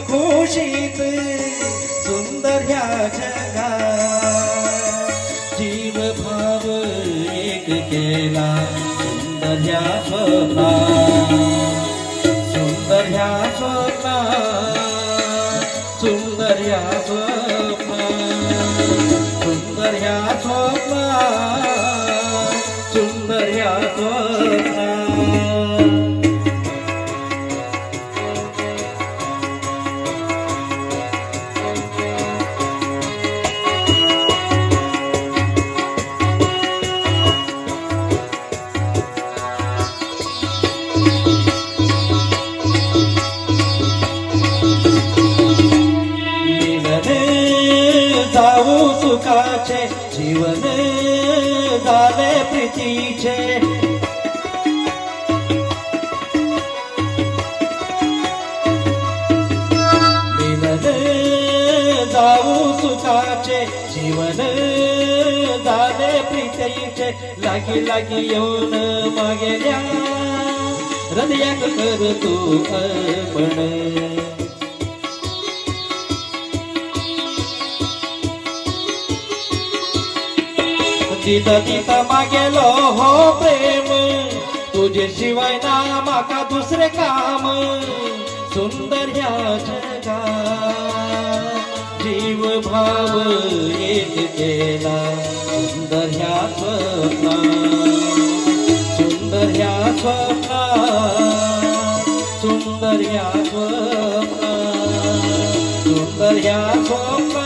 खुशीत सुंदर ह्या जगात जीव भाव एक केला सुंदर ह्या स्वप्नात सुंदर ह्या स्वप्नात सुंदर ह्या स्वप्नात सुंदर ह्या स्वप्नात सुंदर ह्या स्वप्नात जाऊ सुखाचे जीवन झाले प्रीतीचे मिलन जाऊ सुखाचे जीवन झाले प्रीतीचे लागी लागी येऊन मागेल्या हृदयात कर तू अर्पण तिथं तिथं मागेलो हो प्रेम तुझे शिवाय ना माका दुसरे काम सुंदर ह्या जगात जीव भाव एक केला सुंदर ह्या स्वप्नात सुंदर ह्या स्वप्नात सुंदर ह्या स्वप्नात सुंदर ह्या स्वप्नात